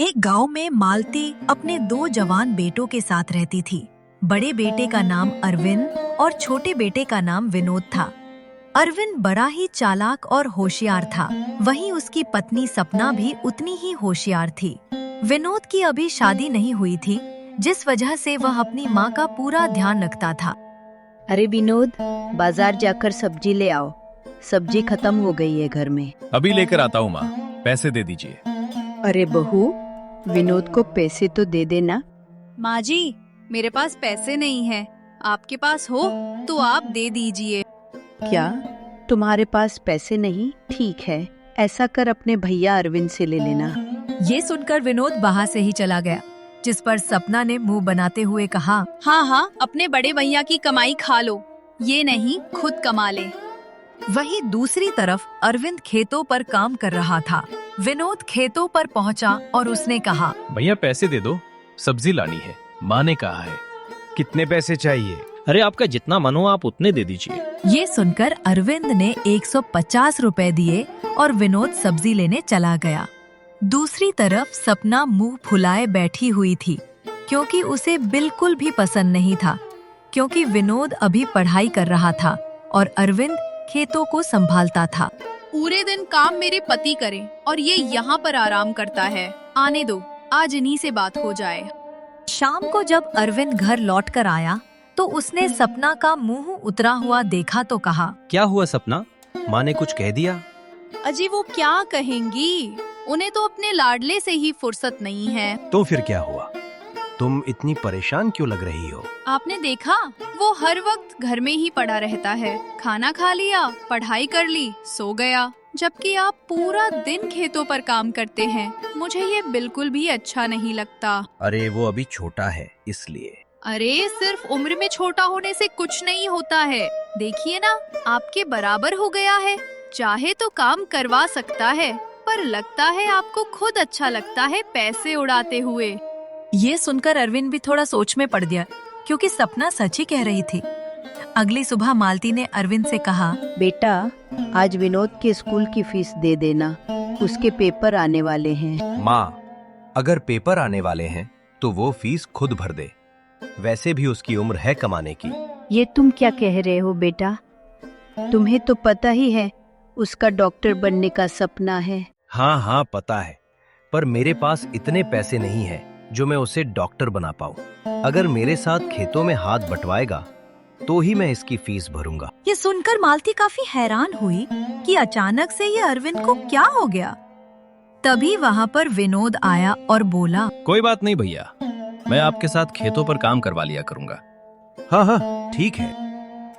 एक गांव में मालती अपने 2 जवान बेटों के साथ रहती थी। बड़े बेटे का नाम अरविंद और छोटे बेटे का नाम विनोद था। अरविंद बड़ा ही चालाक और होशियार था, वहीं उसकी पत्नी सपना भी उतनी ही होशियार थी। विनोद की अभी शादी नहीं हुई थी, जिस वजह से वह अपनी माँ का पूरा ध्यान रखता था। अरे विनोद, बाजार जाकर सब्जी ले आओ, सब्जी खत्म हो गई है घर में। अभी लेकर आता हूँ माँ, पैसे दे दीजिए। अरे बहू, विनोद को पैसे तो दे देना। माँ जी, मेरे पास पैसे नहीं हैं, आपके पास हो तो आप दे दीजिए। क्या तुम्हारे पास पैसे नहीं? ठीक है, ऐसा कर अपने भैया अरविंद से ले लेना। ये सुनकर विनोद वहाँ से ही चला गया, जिस पर सपना ने मुंह बनाते हुए कहा, हाँ, अपने बड़े भैया की कमाई खा लो, ये नहीं खुद कमा ले। वहीं दूसरी तरफ अरविंद खेतों पर काम कर रहा था। विनोद खेतों पर पहुंचा और उसने कहा, भैया पैसे दे दो, सब्जी लानी है, माँ ने कहा है। कितने पैसे चाहिए? अरे आपका जितना मन हो आप उतने दे दीजिए। ये सुनकर अरविंद ने 150 रुपए दिए और विनोद सब्जी लेने चला गया। दूसरी तरफ सपना मुंह फुलाए बैठी हुई थी, क्योंकि उसे बिल्कुल भी पसंद नहीं था, क्योंकि विनोद अभी पढ़ाई कर रहा था और अरविंद खेतों को संभालता था। पूरे दिन काम मेरे पति करें और ये यहाँ पर आराम करता है। आने दो, आज इन्हीं से बात हो जाए। शाम को जब अरविंद घर लौटकर आया तो उसने सपना का मुंह उतरा हुआ देखा तो कहा, क्या हुआ सपना, माँ ने कुछ कह दिया? अजी वो क्या कहेंगी, उन्हें तो अपने लाडले से ही फुर्सत नहीं है। तो फिर क्या हुआ? तुम इतनी परेशान क्यों लग रही हो? आपने देखा, वो हर वक्त घर में ही पड़ा रहता है, खाना खा लिया, पढ़ाई कर ली, सो गया, जबकि आप पूरा दिन खेतों पर काम करते हैं। मुझे ये बिल्कुल भी अच्छा नहीं लगता। अरे वो अभी छोटा है इसलिए। अरे सिर्फ उम्र में छोटा होने से कुछ नहीं होता है, देखिए ना, आपके बराबर हो गया है, चाहे तो काम करवा सकता है, पर लगता है आपको खुद अच्छा लगता है पैसे उड़ाते हुए। ये सुनकर अरविंद भी थोड़ा सोच में पड़ गया, क्योंकि सपना सच ही कह रही थी। अगली सुबह मालती ने अरविंद से कहा, बेटा, आज विनोद के स्कूल की फीस दे देना, उसके पेपर आने वाले हैं। माँ, अगर पेपर आने वाले हैं तो वो फीस खुद भर दे, वैसे भी उसकी उम्र है कमाने की। ये तुम क्या कह रहे हो बेटा? तुम्हें तो पता ही है उसका डॉक्टर बनने का सपना है। हाँ पता है, पर मेरे पास इतने पैसे नहीं है जो मैं उसे डॉक्टर बना पाऊँ। अगर मेरे साथ खेतों में हाथ बंटवाएगा तो ही मैं इसकी फीस भरूंगा। ये सुनकर मालती काफी हैरान हुई कि अचानक से ये अरविंद को क्या हो गया। तभी वहाँ पर विनोद आया और बोला, कोई बात नहीं भैया, मैं आपके साथ खेतों पर काम करवा लिया करूँगा। हाँ ठीक है।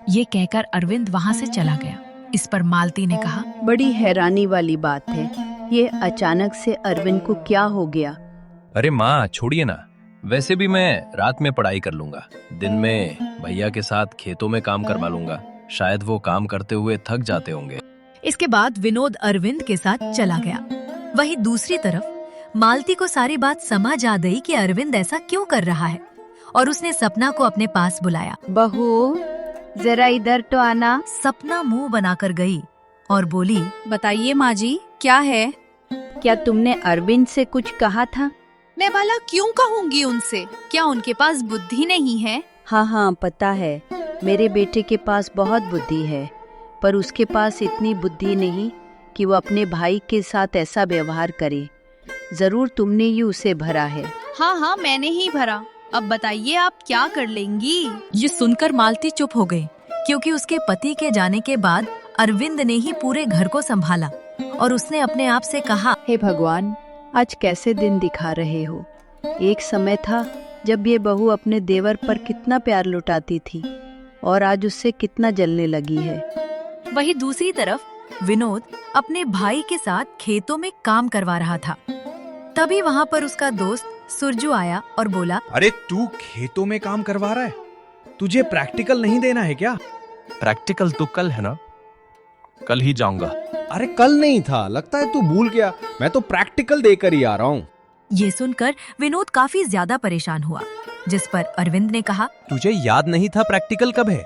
ये कहकर अरविंद वहाँ से चला गया। इस पर मालती ने कहा, बड़ी हैरानी वाली बात है, ये अचानक से अरविंद को क्या हो गया? अरे माँ छोड़िए ना, वैसे भी मैं रात में पढ़ाई कर लूंगा, दिन में भैया के साथ खेतों में काम करवा लूंगा, शायद वो काम करते हुए थक जाते होंगे। इसके बाद विनोद अरविंद के साथ चला गया। वहीं दूसरी तरफ मालती को सारी बात समझ आ गई कि अरविंद ऐसा क्यों कर रहा है, और उसने सपना को अपने पास बुलाया। बहू, जरा इधर तो आना। सपना मुंह बनाकर गई और बोली, बताइए माँ जी, क्या है? क्या तुमने अरविंद से कुछ कहा था? मैं भला क्यों कहूँगी उनसे, क्या उनके पास बुद्धि नहीं है? हाँ पता है, मेरे बेटे के पास बहुत बुद्धि है, पर उसके पास इतनी बुद्धि नहीं कि वो अपने भाई के साथ ऐसा व्यवहार करे। जरूर तुमने ही उसे भरा है। हाँ, मैंने ही भरा। अब बताइए आप क्या कर लेंगी? ये सुनकर मालती चुप हो गई, क्योंकि उसके पति के जाने के बाद अरविंद ने ही पूरे घर को संभाला, और उसने अपने आप से कहा, हे भगवान, आज कैसे दिन दिखा रहे हो। एक समय था जब ये बहू अपने देवर पर कितना प्यार लुटाती थी, और आज उससे कितना जलने लगी है। वहीं दूसरी तरफ विनोद अपने भाई के साथ खेतों में काम करवा रहा था। तभी वहाँ पर उसका दोस्त सुरजू आया और बोला, अरे तू खेतों में काम करवा रहा है, तुझे प्रैक्टिकल नहीं देना है क्या? प्रैक्टिकल तो कल है ना, कल ही जाऊंगा। अरे कल नहीं था, लगता है तू भूल गया, मैं तो प्रैक्टिकल देकर ही आ रहा हूँ। ये सुनकर विनोद काफी ज्यादा परेशान हुआ, जिस पर अरविंद ने कहा, तुझे याद नहीं था प्रैक्टिकल कब है?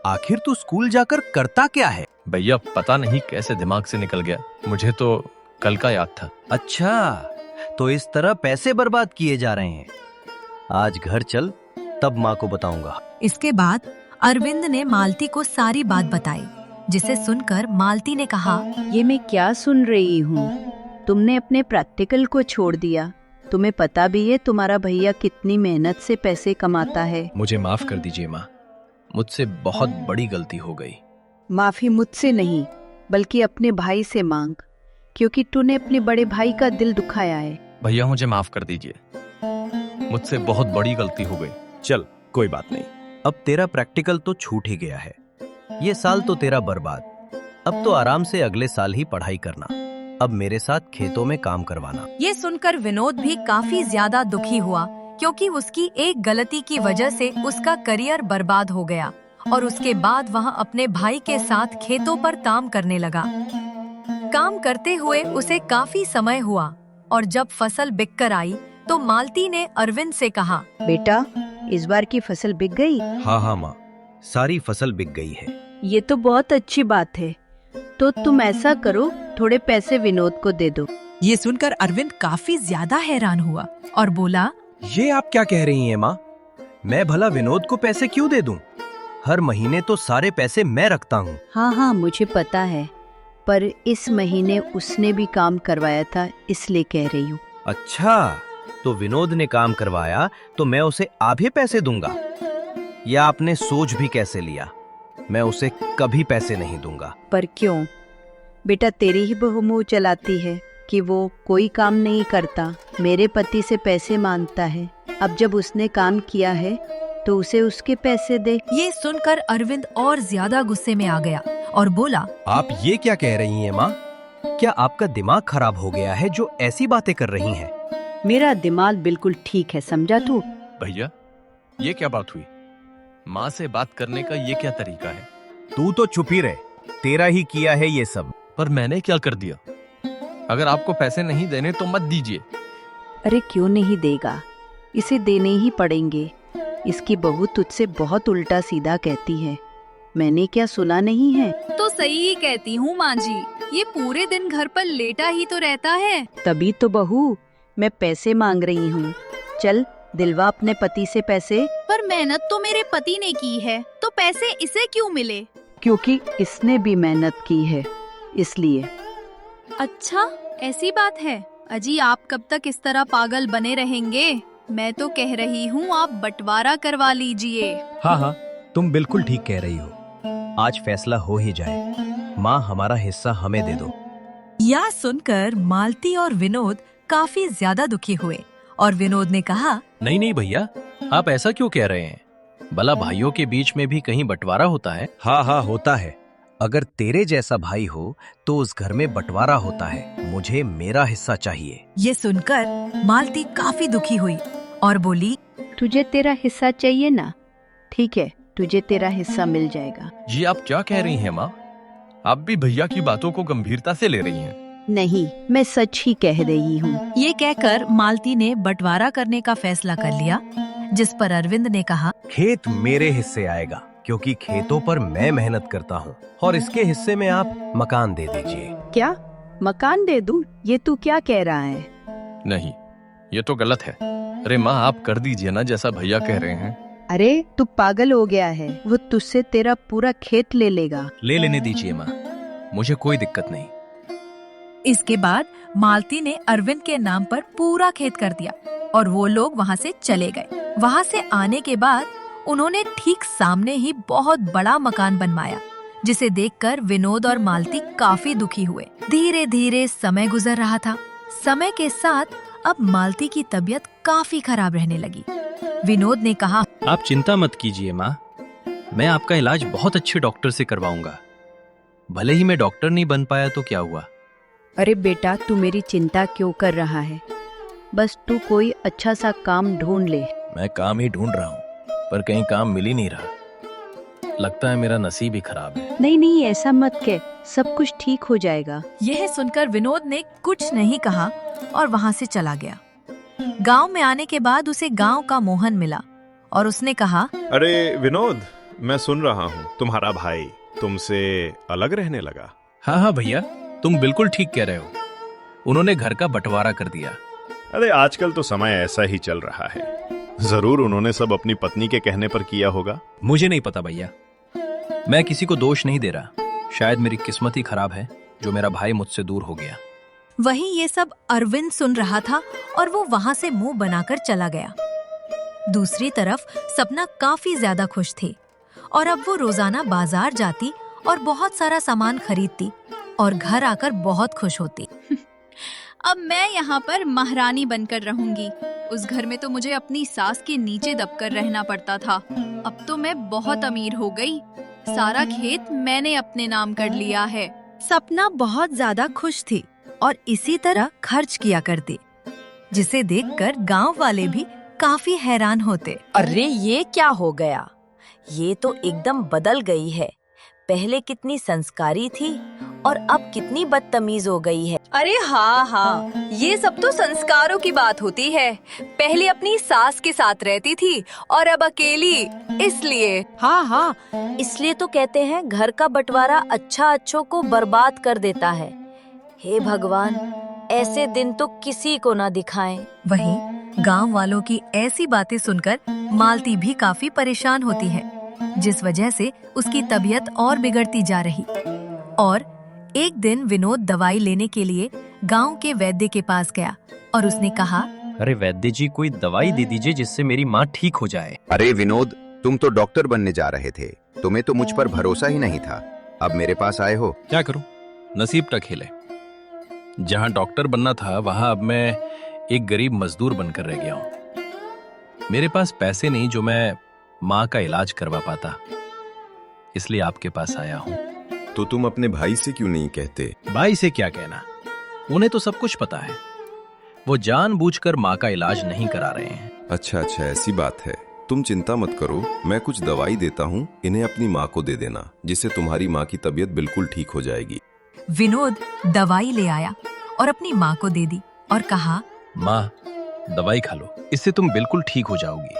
आखिर तू स्कूल जाकर करता क्या है? भैया पता नहीं कैसे दिमाग से निकल गया, मुझे तो कल का याद था। अच्छा, तो इस तरह पैसे बर्बाद किए जा रहे हैं। आज घर चल, तब माँ को बताऊंगा। इसके बाद अरविंद ने मालती को सारी बात बताई, जिसे सुनकर मालती ने कहा, ये मैं क्या सुन रही हूँ? तुमने अपने प्रैक्टिकल को छोड़ दिया। तुम्हें पता भी है तुम्हारा भैया कितनी मेहनत से पैसे कमाता है। मुझे माफ कर दीजिए माँ, मुझसे बहुत बड़ी गलती हो गई। माफी मुझसे नहीं, बल्कि अपने भाई से मांग, क्योंकि तूने अपने बड़े भाई का दिल दुखाया है। भैया मुझे माफ कर दीजिए, मुझसे बहुत बड़ी गलती हो गई। चल कोई बात नहीं, अब तेरा प्रैक्टिकल तो छूट ही गया है। ये साल तो तेरा बर्बाद। अब तो आराम से अगले साल ही पढ़ाई करना। अब मेरे साथ खेतों में काम करवाना। ये सुनकर विनोद भी काफी ज्यादा दुखी हुआ, क्योंकि उसकी एक गलती की वजह से उसका करियर बर्बाद हो गया और उसके बाद वह अपने भाई के साथ खेतों पर काम करने लगा। काम करते हुए उसे काफी समय हुआ और जब फसल बिककर आई तो मालती ने अरविंद से कहा, बेटा, इस बार की फसल बिक गई? हाँ हाँ माँ, सारी फसल बिक गई है। ये तो बहुत अच्छी बात है। तो तुम ऐसा करो, थोड़े पैसे विनोद को दे दो। ये सुनकर अरविंद काफी ज्यादा हैरान हुआ और बोला, ये आप क्या कह रही हैं माँ? मैं भला विनोद को पैसे क्यों दे दूं? हर महीने तो सारे पैसे मैं रखता हूँ। हाँ हाँ, मुझे पता है, पर इस महीने उसने भी काम करवाया था, इसलिए कह रही हूँ। अच्छा, तो विनोद ने काम करवाया तो मैं उसे आधे पैसे दूंगा? या आपने सोच भी कैसे लिया? मैं उसे कभी पैसे नहीं दूंगा। पर क्यों? बेटा, तेरी ही बहू मुंह चलाती है कि वो कोई काम नहीं करता, मेरे पति से पैसे मांगता है। अब जब उसने काम किया है तो उसे उसके पैसे दे। ये सुनकर अरविंद और ज्यादा गुस्से में आ गया और बोला, आप ये क्या कह रही हैं माँ? क्या आपका दिमाग खराब हो गया है जो ऐसी बातें कर रही हैं? मेरा दिमाग बिल्कुल ठीक है, समझा तू? भैया, ये क्या बात हुई? माँ से बात करने का ये क्या तरीका है? तू तो चुप ही रहे, तेरा ही किया है ये सब। पर मैंने क्या कर दिया? अगर आपको पैसे नहीं देने तो मत दीजिए। अरे क्यों नहीं देगा, इसे देने ही पड़ेंगे। इसकी बहू तुझसे बहुत उल्टा सीधा कहती है, मैंने क्या सुना नहीं है? तो सही ही कहती हूँ माँ जी, ये पूरे दिन घर पर लेटा ही तो रहता है। तभी तो बहू, मैं पैसे मांग रही हूँ। चल दिलवा अपने पति से पैसे। पर मेहनत तो मेरे पति ने की है, तो पैसे इसे क्यों मिले? क्योंकि इसने भी मेहनत की है, इसलिए। अच्छा, ऐसी बात है। अजी, आप कब तक इस तरह पागल बने रहेंगे? मैं तो कह रही हूँ आप बंटवारा करवा लीजिए। हाँ हाँ, तुम बिल्कुल ठीक कह रही हो। आज फैसला हो ही जाए। माँ, हमारा हिस्सा हमें दे दो। यह सुनकर मालती और विनोद काफी ज्यादा दुखी हुए और विनोद ने कहा, नहीं नहीं भैया, आप ऐसा क्यों कह रहे हैं? भला भाइयों के बीच में भी कहीं बंटवारा होता है? हाँ हाँ, होता है। अगर तेरे जैसा भाई हो तो उस घर में बंटवारा होता है। मुझे मेरा हिस्सा चाहिए। ये सुनकर मालती काफी दुखी हुई और बोली, तुझे तेरा हिस्सा चाहिए ना? ठीक है, तुझे तेरा हिस्सा मिल जाएगा। जी आप क्या कह रही हैं माँ? आप भी भैया की बातों को गंभीरता से ले रही हैं। नहीं, मैं सच ही कह रही हूँ। ये कहकर मालती ने बंटवारा करने का फैसला कर लिया, जिस पर अरविंद ने कहा, खेत मेरे हिस्से आएगा, क्योंकि खेतों पर मैं मेहनत करता हूँ, और इसके हिस्से में आप मकान दे दीजिए। क्या मकान दे दूं? ये तू क्या कह रहा है? नहीं, ये तो गलत है। अरे माँ, आप कर दीजिए ना जैसा भैया कह रहे हैं। अरे तू पागल हो गया है, वो तुझसे तेरा पूरा खेत ले लेगा। ले लेने दीजिए माँ, मुझे कोई दिक्कत नहीं। इसके बाद मालती ने अरविंद के नाम पर पूरा खेत कर दिया और वो लोग वहाँ से चले गए। वहाँ से आने के बाद उन्होंने ठीक सामने ही बहुत बड़ा मकान बनवाया, जिसे देखकर विनोद और मालती काफी दुखी हुए। धीरे धीरे समय गुजर रहा था। समय के साथ अब मालती की तबीयत काफी खराब रहने लगी। विनोद ने कहा, आप चिंता मत कीजिए माँ, मैं आपका इलाज बहुत अच्छे डॉक्टर से करवाऊंगा। भले ही मैं डॉक्टर नहीं बन पाया तो क्या हुआ? अरे बेटा, तू मेरी चिंता क्यों कर रहा है? बस तू कोई अच्छा सा काम ढूंढ ले। मैं काम ही ढूंढ रहा हूँ, पर कहीं काम मिल ही नहीं रहा। लगता है मेरा नसीब ही खराब है। नहीं नहीं, ऐसा मत कह, सब कुछ ठीक हो जाएगा। यह सुनकर विनोद ने कुछ नहीं कहा और वहाँ से चला गया। गांव में आने के बाद उसे गांव का मोहन मिला और उसने कहा, अरे विनोद, मैं सुन रहा हूँ तुम्हारा भाई तुमसे अलग रहने लगा। हाँ हाँ भैया, तुम बिल्कुल ठीक कह रहे हो। उन्होंने घर का बंटवारा कर दिया। अरे आजकल तो समय ऐसा ही चल रहा है। जरूर उन्होंने सब अपनी पत्नी के कहने पर किया होगा। मुझे नहीं पता भैया, मैं किसी को दोष नहीं दे रहा। शायद मेरी किस्मत ही खराब है जो मेरा भाई मुझसे दूर हो गया। वहीं ये सब अरविंद सुन रहा था और वो वहां से मुंह बनाकर चला गया। दूसरी तरफ सपना काफी ज्यादा खुश थी और अब वो रोजाना बाजार जाती और बहुत सारा सामान खरीदती और घर आकर बहुत खुश होती। अब मैं यहाँ पर महारानी बनकर रहूंगी। उस घर में तो मुझे अपनी सास के नीचे दबकर रहना पड़ता था। अब तो मैं बहुत अमीर हो गई। सारा खेत मैंने अपने नाम कर लिया है। सपना बहुत ज्यादा खुश थी और इसी तरह खर्च किया करती, जिसे देखकर गांव वाले भी काफी हैरान होते। अरे ये क्या हो गया? ये तो एकदम बदल गई है। पहले कितनी संस्कारी थी और अब कितनी बदतमीज हो गई है। अरे हाँ, ये सब तो संस्कारों की बात होती है। पहले अपनी सास के साथ रहती थी और अब अकेली, इसलिए। हाँ, इसलिए तो कहते हैं घर का बंटवारा अच्छों को बर्बाद कर देता है। हे भगवान, ऐसे दिन तो किसी को ना दिखाएं। वहीं गांव वालों की ऐसी बातें सुनकर मालती भी काफी परेशान होती है, जिस वजह से उसकी तबीयत और बिगड़ती जा रही। और एक दिन विनोद दवाई लेने के लिए गांव के वैद्य के पास गया और उसने कहा, अरे वैद्य जी, कोई दवाई दे दीजिए जिससे मेरी माँ ठीक हो जाए। अरे विनोद, तुम तो डॉक्टर बनने जा रहे थे, तुम्हें तो मुझ पर भरोसा ही नहीं था, अब मेरे पास आए हो। क्या करूं, नसीब का खेल है। जहां डॉक्टर बनना था वहां अब मैं एक गरीब मजदूर बनकर रह गया हूं। मेरे पास पैसे नहीं जो मैं माँ का इलाज करवा पाता, इसलिए आपके पास आया हूं। तो तुम अपने भाई से क्यों नहीं कहते? भाई से क्या कहना, उन्हें तो सब कुछ पता है। वो जानबूझकर माँ का इलाज नहीं करा रहे हैं। अच्छा, ऐसी बात है। तुम चिंता मत करो, मैं कुछ दवाई देता हूँ, इन्हें अपनी माँ को दे देना, जिससे तुम्हारी माँ की तबीयत बिल्कुल ठीक हो जाएगी। विनोद दवाई ले आया और अपनी माँ को दे दी और कहा, माँ, दवाई खा लो, इससे तुम बिल्कुल ठीक हो जाओगी।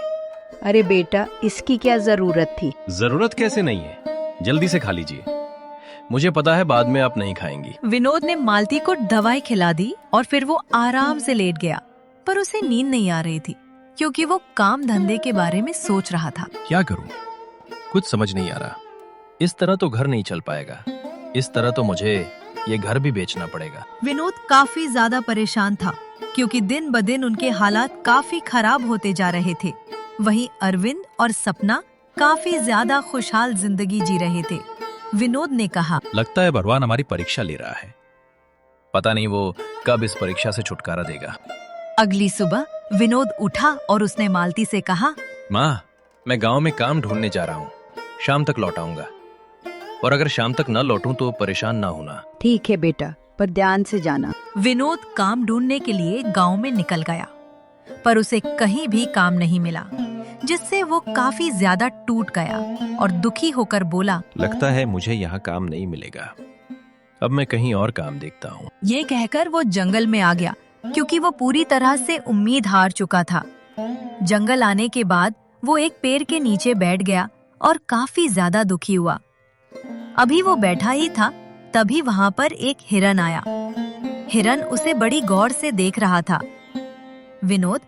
अरे बेटा, इसकी क्या जरूरत थी? जरूरत कैसे नहीं है, जल्दी से खा लीजिए। मुझे पता है बाद में आप नहीं खाएंगी। विनोद ने मालती को दवाई खिला दी और फिर वो आराम से लेट गया, पर उसे नींद नहीं आ रही थी क्योंकि वो काम धंधे के बारे में सोच रहा था। क्या करूं, कुछ समझ नहीं आ रहा। इस तरह तो घर नहीं चल पाएगा, इस तरह तो मुझे ये घर भी बेचना पड़ेगा। विनोद काफी ज्यादा परेशान था क्योंकि दिन ब दिन उनके हालात काफी खराब होते जा रहे थे। वहीं अरविंद और सपना काफी ज्यादा खुशहाल जिंदगी जी रहे थे। विनोद ने कहा, लगता है भगवान हमारी परीक्षा ले रहा है। पता नहीं वो कब इस परीक्षा से छुटकारा देगा। अगली सुबह विनोद उठा और उसने मालती से कहा, माँ, मैं गांव में काम ढूंढने जा रहा हूँ, शाम तक लौट आऊंगा। और अगर शाम तक न लौटूं तो परेशान ना होना। ठीक है बेटा, पर ध्यान से जाना। विनोद काम ढूंढने के लिए गांव में निकल गया, पर उसे कहीं भी काम नहीं मिला, जिससे वो काफी ज्यादा टूट गया और दुखी होकर बोला, लगता है मुझे यहाँ काम नहीं मिलेगा, अब मैं कहीं और काम देखता हूँ। ये कहकर वो जंगल में आ गया क्योंकि वो पूरी तरह से उम्मीद हार चुका था। जंगल आने के बाद वो एक पेड़ के नीचे बैठ गया और काफी ज्यादा दुखी हुआ। अभी वो बैठा ही था, तभी वहाँ पर एक हिरन आया। हिरन उसे बड़ी गौर से देख रहा था। विनोद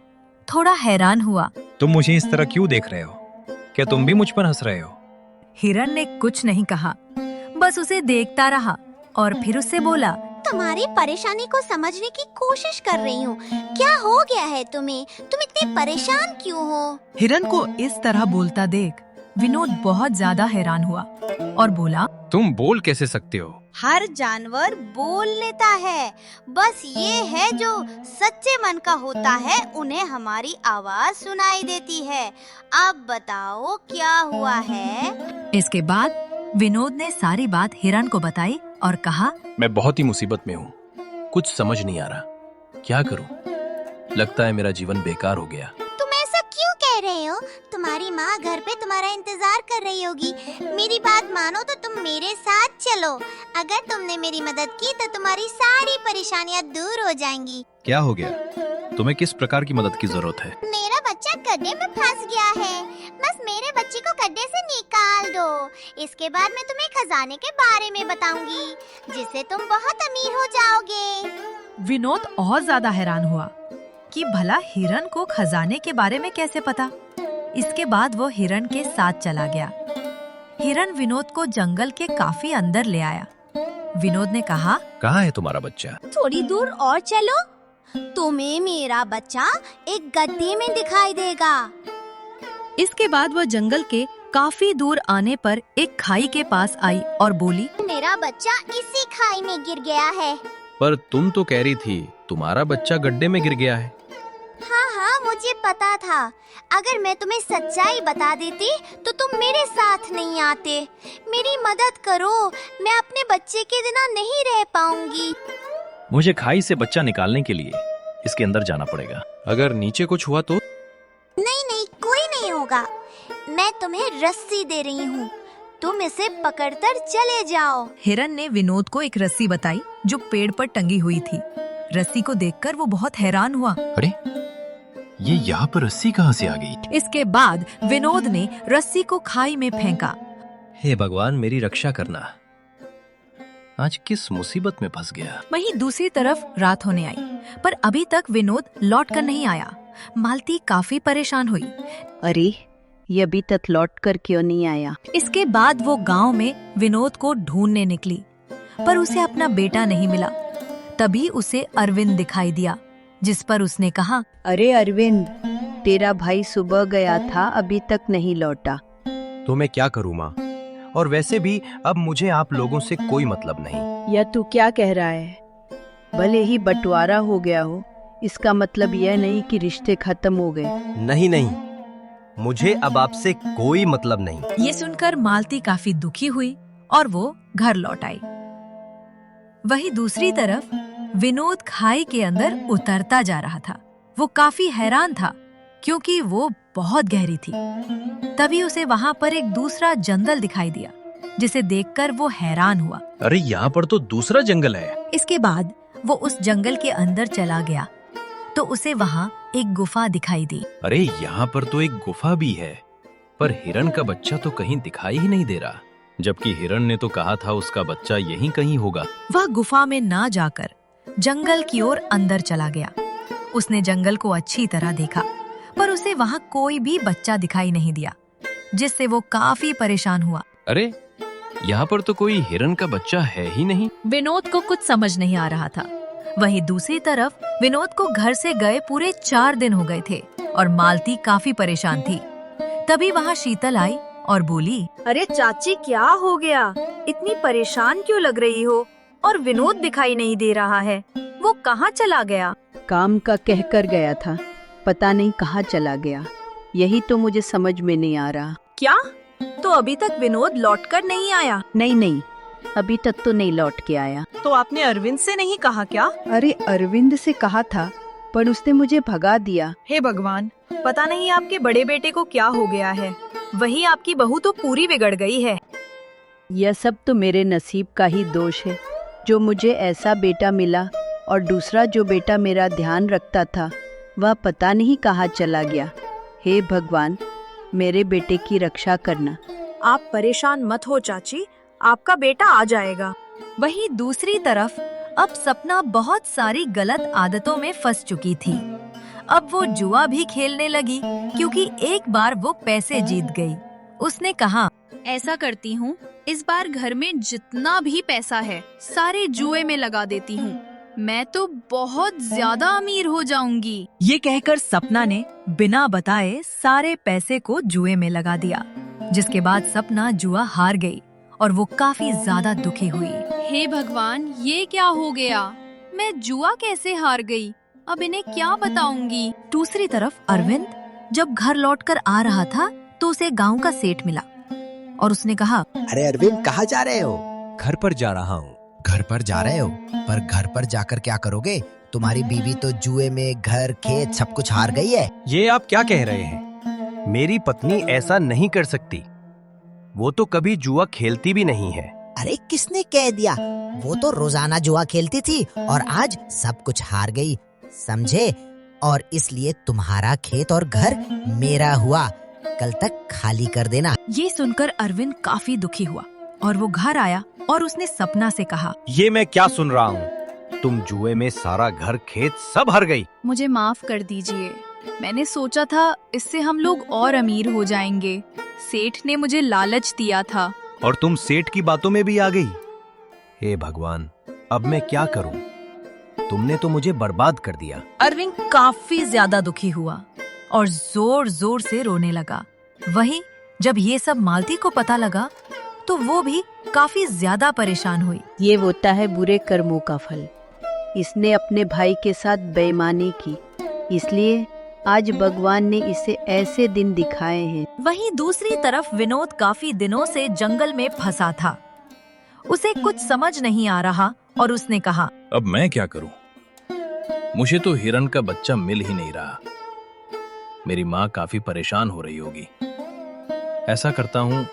थोड़ा हैरान हुआ। तुम मुझे इस तरह क्यों देख रहे हो? क्या तुम भी मुझ पर हंस रहे हो? हिरन ने कुछ नहीं कहा, बस उसे देखता रहा और फिर उससे बोला, तुम्हारी परेशानी को समझने की कोशिश कर रही हूँ। क्या हो गया है तुम्हें? तुम इतने परेशान क्यों हो? हिरन को इस तरह बोलता देख विनोद बहुत ज्यादा हैरान हुआ और बोला, तुम बोल कैसे सकते हो? हर जानवर बोल लेता है, बस ये है जो सच्चे मन का होता है उन्हें हमारी आवाज सुनाई देती है। अब बताओ क्या हुआ है? इसके बाद विनोद ने सारी बात हिरन को बताई और कहा, मैं बहुत ही मुसीबत में हूँ, कुछ समझ नहीं आ रहा, क्या करूँ? लगता है मेरा जीवन बेकार हो गया। तुम ऐसा क्यों कह रहे हो? तुम्हारी माँ घर पे तुम्हारा इंतजार कर रही होगी। मेरी बात मानो तो तुम मेरे साथ चलो। अगर तुमने मेरी मदद की तो तुम्हारी सारी परेशानियाँ दूर हो जाएंगी। क्या हो गया? तुम्हें किस प्रकार की मदद की जरूरत है? मेरा बच्चा गड्ढे में फंस गया है, बस मेरे बच्चे को गड्ढे से निकाल दो। इसके बाद मैं तुम्हें खजाने के बारे में बताऊंगी, जिससे तुम बहुत अमीर हो जाओगे। विनोद और ज्यादा हैरान हुआ। कि भला हिरन को खजाने के बारे में कैसे पता। इसके बाद वो हिरन के साथ चला गया। हिरन विनोद को जंगल के काफी अंदर ले आया। विनोद ने कहा, कहाँ है तुम्हारा बच्चा? थोड़ी दूर और चलो, तुम्हें मेरा बच्चा एक गड्ढे में दिखाई देगा। इसके बाद वो जंगल के काफी दूर आने पर एक खाई के पास आई और बोली, मेरा बच्चा इसी खाई में गिर गया है। पर तुम तो कह रही थी तुम्हारा बच्चा गड्ढे में गिर गया है। हाँ, मुझे पता था। अगर मैं तुम्हें सच्चाई बता देती तो तुम मेरे साथ नहीं आते। मेरी मदद करो, मैं अपने बच्चे के बिना नहीं रह पाऊंगी। मुझे खाई से बच्चा निकालने के लिए इसके अंदर जाना पड़ेगा। अगर नीचे कुछ हुआ तो? नहीं, कोई नहीं होगा। मैं तुम्हें रस्सी दे रही हूँ, तुम इसे पकड़कर चले जाओ। हिरन ने विनोद को एक रस्सी बताई जो पेड़ पर टंगी हुई थी। रस्सी को देखकर वो बहुत हैरान हुआ। अरे ये यहाँ पर रस्सी कहाँ से आ गई? इसके बाद विनोद ने रस्सी को खाई में फेंका। हे भगवान, मेरी रक्षा करना। आज किस मुसीबत में फंस गया। वहीं दूसरी तरफ रात होने आई, पर अभी तक विनोद लौट कर नहीं आया। मालती काफी परेशान हुई। अरे ये अभी तक लौट कर क्यों नहीं आया? इसके बाद वो गांव में विनोद को ढूंढने निकली, पर उसे अपना बेटा नहीं मिला। तभी उसे अरविंद दिखाई दिया, जिस पर उसने कहा, अरे अरविंद, तेरा भाई सुबह गया था, अभी तक नहीं लौटा। तो मैं क्या करूँ माँ? और वैसे भी अब मुझे आप लोगों से कोई मतलब नहीं। या तू क्या कह रहा है? भले ही बंटवारा हो गया हो, इसका मतलब यह नहीं कि रिश्ते खत्म हो गए। नहीं, मुझे अब आपसे कोई मतलब नहीं। ये सुनकर मालती काफी दुखी हुई और वो घर लौट आई। वहीं दूसरी तरफ विनोद खाई के अंदर उतरता जा रहा था। वो काफी हैरान था क्योंकि वो बहुत गहरी थी। तभी उसे वहाँ पर एक दूसरा जंगल दिखाई दिया, जिसे देखकर वो हैरान हुआ। अरे यहाँ पर तो दूसरा जंगल है। इसके बाद वो उस जंगल के अंदर चला गया तो उसे वहाँ एक गुफा दिखाई दी। अरे यहाँ पर तो एक गुफा भी है, पर हिरन का बच्चा तो कहीं दिखाई ही नहीं दे रहा, जबकि हिरन ने तो कहा था उसका बच्चा यहीं कहीं होगा। वह गुफा में ना जाकर जंगल की ओर अंदर चला गया। उसने जंगल को अच्छी तरह देखा, पर उसे वहाँ कोई भी बच्चा दिखाई नहीं दिया, जिससे वो काफी परेशान हुआ। अरे यहाँ पर तो कोई हिरन का बच्चा है ही नहीं। विनोद को कुछ समझ नहीं आ रहा था। वहीं दूसरी तरफ विनोद को घर से गए पूरे 4 दिन हो गए थे और मालती काफी परेशान थी। तभी वहाँ शीतल आई और बोली, अरे चाची, क्या हो गया? इतनी परेशान क्यों लग रही हो? और विनोद दिखाई नहीं दे रहा है, वो कहाँ चला गया? काम का कहकर गया था, पता नहीं कहाँ चला गया। यही तो मुझे समझ में नहीं आ रहा। क्या? तो अभी तक विनोद लौटकर नहीं आया? नहीं, अभी तक तो नहीं लौट के आया। तो आपने अरविंद से नहीं कहा क्या? अरे अरविंद से कहा था, पर उसने मुझे भगा दिया। हे भगवान, पता नहीं आपके बड़े बेटे को क्या हो गया है। वहीं आपकी बहू तो पूरी बिगड़ गई है। यह सब तो मेरे नसीब का ही दोष है, जो मुझे ऐसा बेटा मिला, और दूसरा जो बेटा मेरा ध्यान रखता था वह पता नहीं कहाँ चला गया। हे भगवान, मेरे बेटे की रक्षा करना। आप परेशान मत हो चाची, आपका बेटा आ जाएगा। वहीं दूसरी तरफ अब सपना बहुत सारी गलत आदतों में फंस चुकी थी। अब वो जुआ भी खेलने लगी क्योंकि एक बार वो पैसे जीत गई। उसने कहा, ऐसा करती हूँ, इस बार घर में जितना भी पैसा है सारे जुए में लगा देती हूँ। मैं तो बहुत ज्यादा अमीर हो जाऊंगी। ये कहकर सपना ने बिना बताए सारे पैसे को जुए में लगा दिया, जिसके बाद सपना जुआ हार गई और वो काफी ज्यादा दुखी हुई। हे भगवान, ये क्या हो गया? मैं जुआ कैसे हार गई? अब इन्हें क्या बताऊंगी? दूसरी तरफ अरविंद जब घर लौटकर आ रहा था तो उसे गांव का सेठ मिला और उसने कहा, अरे अरविंद, कहाँ जा रहे हो? घर पर जा रहा हूँ। घर पर जा रहे हो? पर घर पर जाकर क्या करोगे? तुम्हारी बीवी तो जुए में घर, खेत सब कुछ हार गई है। ये आप क्या कह रहे हैं? मेरी पत्नी ऐसा नहीं कर सकती। वो तो कभी जुआ खेलती भी नहीं है। अरे किसने कह दिया? वो तो रोजाना जुआ खेलती थी और आज सब कुछ हार गई, समझे? और इसलिए तुम्हारा खेत और घर मेरा हुआ, कल तक खाली कर देना। ये सुनकर अरविंद काफी दुखी हुआ और वो घर आया और उसने सपना से कहा, ये मैं क्या सुन रहा हूँ? तुम जुए में सारा घर खेत सब हार गई। मुझे माफ कर दीजिए। मैंने सोचा था इससे हम लोग और अमीर हो जाएंगे। सेठ ने मुझे लालच दिया था। और तुम सेठ की बातों में भी आ गई। हे भगवान, अब मैं क्या करूं? तुमने तो मुझे बर्बाद कर दिया। अरविंद काफी ज्यादा दुखी हुआ और जोर जोर से रोने लगा। वहीं जब ये सब मालती को पता लगा तो वो भी काफी ज्यादा परेशान हुई। ये होता है बुरे कर्मों का फल। इसने अपने भाई के साथ बेईमानी की, इसलिए आज भगवान ने इसे ऐसे दिन दिखाए हैं। वहीं दूसरी तरफ विनोद काफी दिनों से जंगल में फंसा था। उसे कुछ समझ नहीं आ रहा और उसने कहा, अब मैं क्या करूं? मुझे तो हिरन का बच्चा मिल ही नहीं रहा। मेरी माँ काफी परेशान हो रही होगी। ऐसा करता हूँ,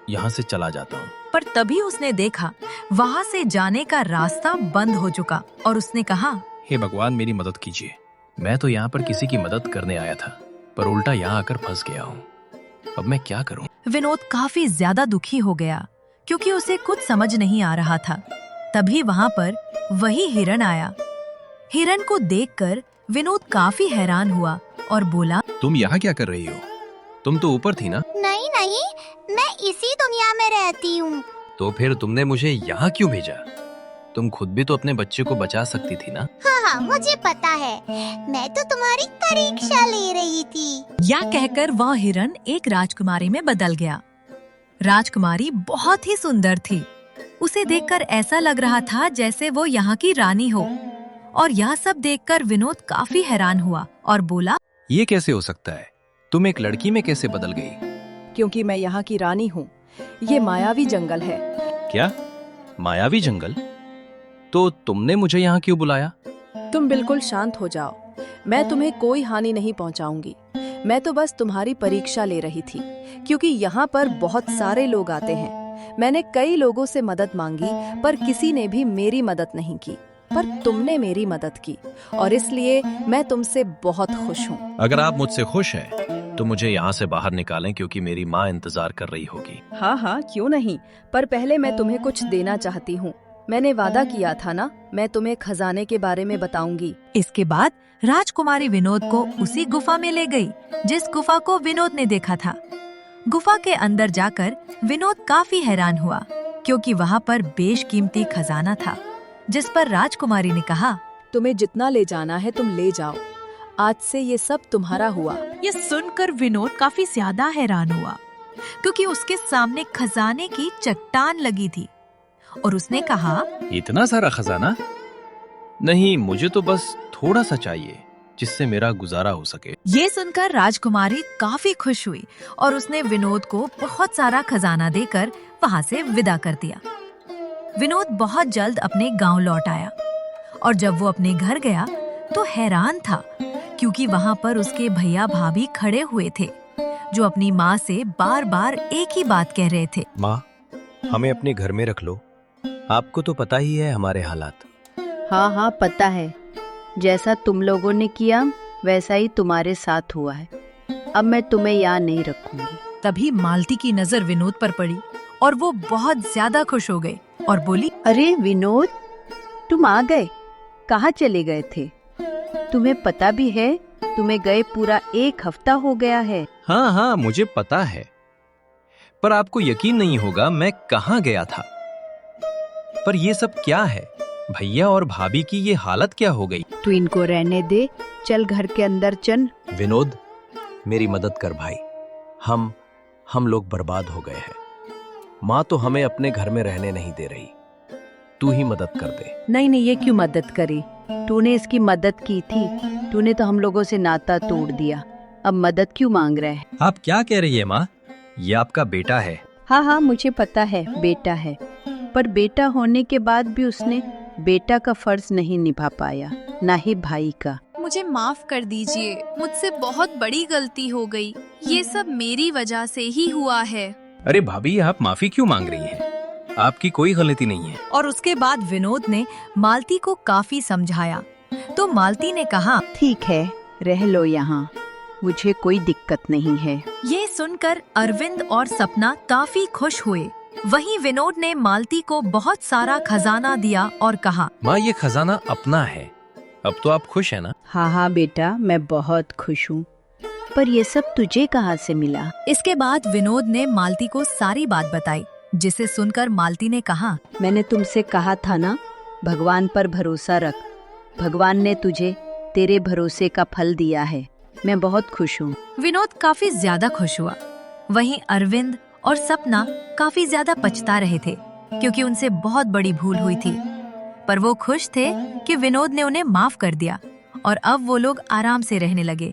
यहाँ से चला जाता हूँ। पर तभी उसने देखा वहाँ से जाने का रास्ता बंद हो चुका और उसने कहा, हे भगवान, मेरी मदद कीजिए। मैं तो यहाँ पर किसी की मदद करने आया था, पर उल्टा यहाँ आकर फंस गया हूँ। अब मैं क्या करूँ? विनोद काफी ज्यादा दुखी हो गया क्योंकि उसे कुछ समझ नहीं आ रहा था। तभी वहाँ पर वही हिरन आया। हिरन को देखकर विनोद काफी हैरान हुआ और बोला, तुम यहाँ क्या कर रही हो? तुम तो ऊपर थी ना? नहीं नहीं, मैं इसी दुनिया में रहती हूँ। तो फिर तुमने मुझे यहाँ क्यों भेजा? तुम खुद भी तो अपने बच्चे को बचा सकती थी ना? हाँ, मुझे पता है। मैं तो तुम्हारी परीक्षा ले रही थी। या कहकर वह हिरन एक राजकुमारी में बदल गया। राजकुमारी बहुत ही सुंदर थी। उसे देखकर ऐसा लग रहा था जैसे वो यहाँ की रानी हो। और यह सब देखकर विनोद काफी हैरान हुआ और बोला, ये कैसे हो सकता है? तुम एक लड़की में कैसे बदल गई? क्योंकि मैं यहाँ की रानी हूँ। ये मायावी जंगल है। क्या? मायावी जंगल? तो तुमने मुझे यहाँ क्यों बुलाया? तुम बिल्कुल शांत हो जाओ। मैं तुम्हें कोई हानि नहीं पहुँचाऊंगी। मैं तो बस तुम्हारी परीक्षा ले रही थी, क्योंकि यहाँ पर बहुत सारे लोग आते हैं। मैंने कई लोगों से मदद मांगी, पर किसी ने भी मेरी मदद नहीं की। पर तुमने मेरी मदद की और इसलिए मैं तुमसे बहुत खुश हूँ। अगर आप मुझसे खुश हैं, तो मुझे यहाँ से बाहर निकालें, क्योंकि मेरी माँ इंतजार कर रही होगी। हाँ हाँ, क्यों नहीं, पर पहले मैं तुम्हें कुछ देना चाहती हूँ। मैंने वादा किया था ना, मैं तुम्हें खजाने के बारे में बताऊंगी। इसके बाद राजकुमारी विनोद को उसी गुफा में ले गई जिस गुफा को विनोद ने देखा था। गुफा के अंदर जाकर विनोद काफी हैरान हुआ क्योंकि वहाँ पर बेशकीमती खजाना था, जिस पर राजकुमारी ने कहा, तुम्हें जितना ले जाना है तुम ले जाओ। आज से ये सब तुम्हारा हुआ। ये सुनकर विनोद काफी ज्यादा हैरान हुआ क्योंकि उसके सामने खजाने की चट्टान लगी थी और उसने कहा, इतना सारा खजाना? नहीं, मुझे तो बस थोड़ा सा चाहिए जिससे मेरा गुजारा हो सके। ये सुनकर राजकुमारी काफी खुश हुई और उसने विनोद को बहुत सारा खजाना देकर वहाँ से विदा कर दिया। विनोद बहुत जल्द अपने गांव लौट आया और जब वो अपने घर गया तो हैरान था क्योंकि वहाँ पर उसके भैया भाभी खड़े हुए थे जो अपनी माँ से बार बार एक ही बात कह रहे थे, माँ, हमें अपने घर में रख लो। आपको तो पता ही है हमारे हालात। हाँ हाँ, पता है। जैसा तुम लोगों ने किया वैसा ही तुम्हारे साथ हुआ है। अब मैं तुम्हें यहाँ नहीं रखूंगी। तभी मालती की नजर विनोद पर पड़ी और वो बहुत ज्यादा खुश हो गए और बोली, अरे विनोद, तुम आ गए। कहाँ चले गए थे? तुम्हें पता भी है तुम्हें गए पूरा 1 हफ्ता हो गया है। हाँ हाँ, मुझे पता है, पर आपको यकीन नहीं होगा मैं कहाँ गया था। पर ये सब क्या है? भैया और भाभी की ये हालत क्या हो गई? तू इनको रहने दे, चल घर के अंदर चल। विनोद, मेरी मदद कर भाई। हम लोग बर्बाद हो गए हैं। माँ तो हमें अपने घर में रहने नहीं दे रही। तू ही मदद कर दे। नहीं नहीं, ये क्यों मदद करी? तूने इसकी मदद की थी। तूने तो हम लोगों से नाता तोड़ दिया। अब मदद क्यों मांग रहा है? आप क्या कह रही है माँ? ये आपका बेटा है। हाँ हाँ, मुझे पता है बेटा है, पर बेटा होने के बाद भी उसने बेटा का फर्ज नहीं निभा पाया, ना ही भाई का। मुझे माफ कर दीजिए, मुझसे बहुत बड़ी गलती हो गई। ये सब मेरी वजह से ही हुआ है। अरे भाभी, आप माफी क्यों मांग रही हैं? आपकी कोई गलती नहीं है। और उसके बाद विनोद ने मालती को काफी समझाया तो मालती ने कहा, ठीक है, रह लो यहाँ, मुझे कोई दिक्कत नहीं है। ये सुनकर अरविंद और सपना काफी खुश हुए वहीं विनोद ने मालती को बहुत सारा खजाना दिया और कहा, माँ ये खजाना अपना है, अब तो आप खुश है ना? हाँ हाँ बेटा, मैं बहुत खुश हूँ। पर ये सब तुझे कहाँ से मिला? इसके बाद विनोद ने मालती को सारी बात बताई, जिसे सुनकर मालती ने कहा, मैंने तुमसे कहा था ना, भगवान पर भरोसा रख। भगवान ने तुझे तेरे भरोसे का फल दिया है। मैं बहुत खुश हूँ। विनोद काफी ज्यादा खुश हुआ। वहीं अरविंद और सपना काफी ज्यादा पछता रहे थे, क्योंकि उनसे बहुत बड़ी भूल हुई थी। पर वो खुश थे कि विनोद ने उन्हें माफ कर दिया और अब वो लोग आराम से रहने लगे।